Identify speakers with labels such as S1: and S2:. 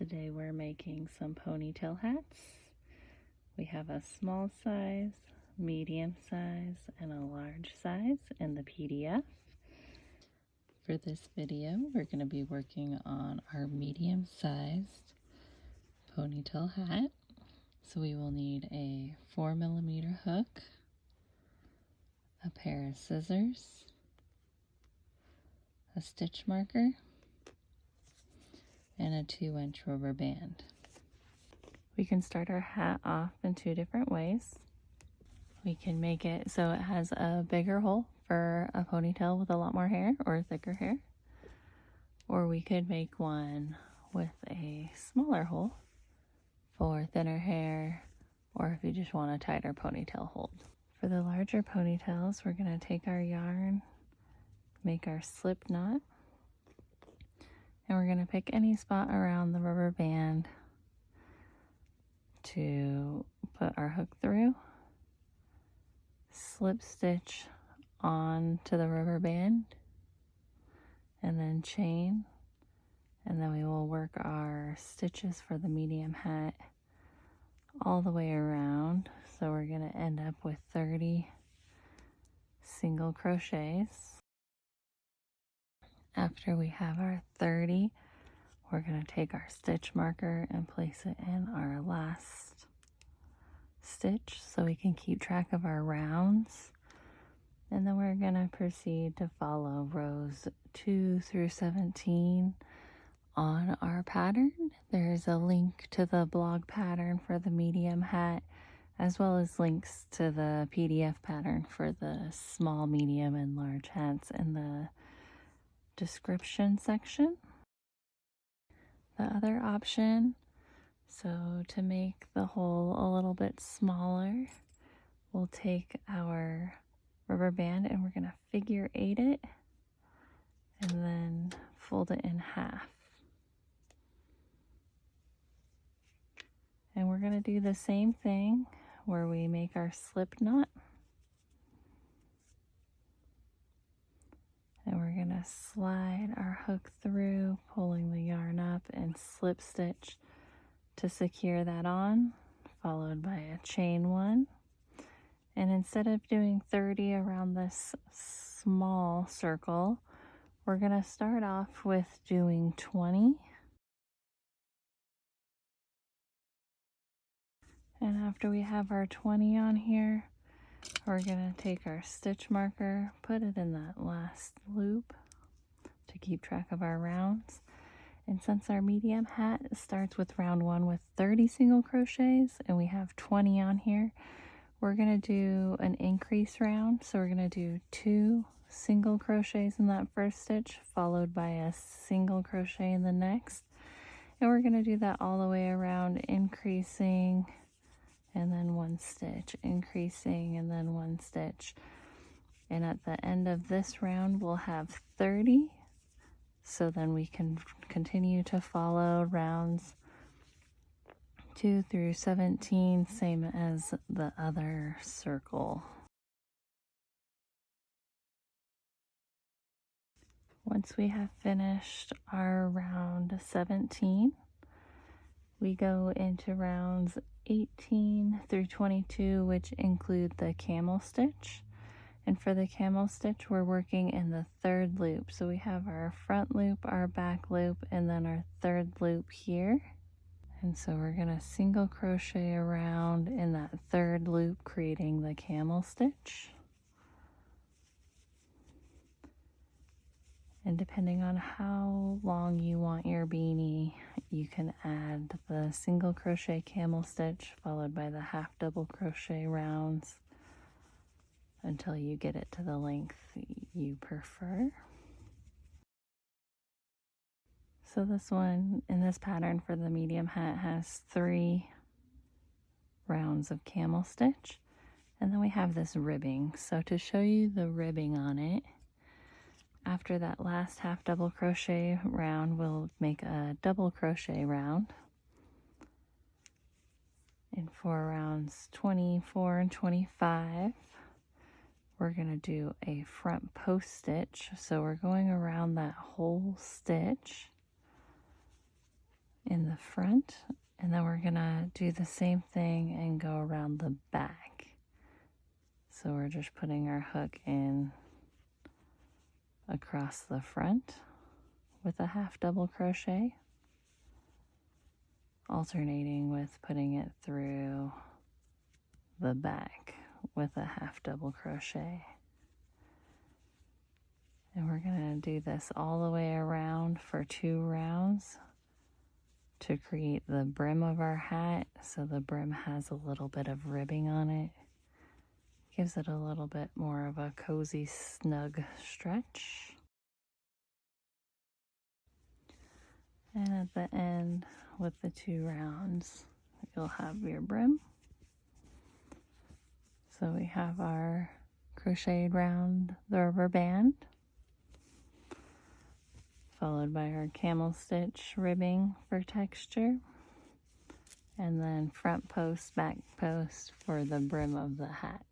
S1: Today we're making some ponytail hats. We have a small size, medium size, and a large size in the PDF. For this video, we're going to be working on our medium sized ponytail hat. So we will need a 4mm hook, a pair of scissors, a stitch marker, and a 2-inch rubber band. We can start our hat off in two different ways. We can make it so it has a bigger hole for a ponytail with a lot more hair or thicker hair. Or we could make one with a smaller hole for thinner hair, or if you just want a tighter ponytail hold. For the larger ponytails, we're going to take our yarn, make our slip knot, and we're going to pick any spot around the rubber band to put our hook through, slip stitch onto the rubber band, and then chain, and then we will work our stitches for the medium hat all the way around. So we're going to end up with 30 single crochets. After we have our 30, we're going to take our stitch marker and place it in our last stitch so we can keep track of our rounds. And then we're going to proceed to follow rows 2 through 17 on our pattern. There's a link to the blog pattern for the medium hat, as well as links to the PDF pattern for the small, medium, and large hats in the description section. The other option, so to make the hole a little bit smaller, we'll take our rubber band and we're going to figure 8 it and then fold it in half. And we're going to do the same thing where we make our slip knot. And we're going to slide our hook through, pulling the yarn up, and slip stitch to secure that on, followed by a chain one. And instead of doing 30 around this small circle, we're going to start off with doing 20. And after we have our 20 on here, we're going to take our stitch marker, put it in that last loop to keep track of our rounds. And since our medium hat starts with round 1 with 30 single crochets and we have 20 on here, we're going to do an increase round. So we're going to do 2 single crochets in that first stitch, followed by a single crochet in the next. And we're going to do that all the way around, increasing and then 1 stitch, increasing and then 1 stitch. And at the end of this round, we'll have 30. So then we can continue to follow rounds 2 through 17, same as the other circle. Once we have finished our round 17, we go into rounds 18 through 22, which include the camel stitch. And for the camel stitch, we're working in the 3rd loop. So we have our front loop, our back loop, and then our 3rd loop here. And so we're going to single crochet around in that 3rd loop, creating the camel stitch. And depending on how long you want your beanie, you can add the single crochet camel stitch followed by the half double crochet rounds until you get it to the length you prefer. So this one in this pattern for the medium hat has 3 rounds of camel stitch, and then we have this ribbing. So to show you the ribbing on it, after that last half double crochet round, we'll make a double crochet round. And for rounds 24 and 25, we're going to do a front post stitch. So we're going around that whole stitch in the front, and then we're gonna do the same thing and go around the back. So we're just putting our hook in across the front with a half double crochet, alternating with putting it through the back with a half double crochet. And we're going to do this all the way around for 2 rounds to create the brim of our hat. So the brim has a little bit of ribbing on it. Gives it a little bit more of a cozy, snug stretch. And at the end, with the 2 rounds, you'll have your brim. So we have our crocheted round the rubber band, followed by our camel stitch ribbing for texture, and then front post, back post for the brim of the hat.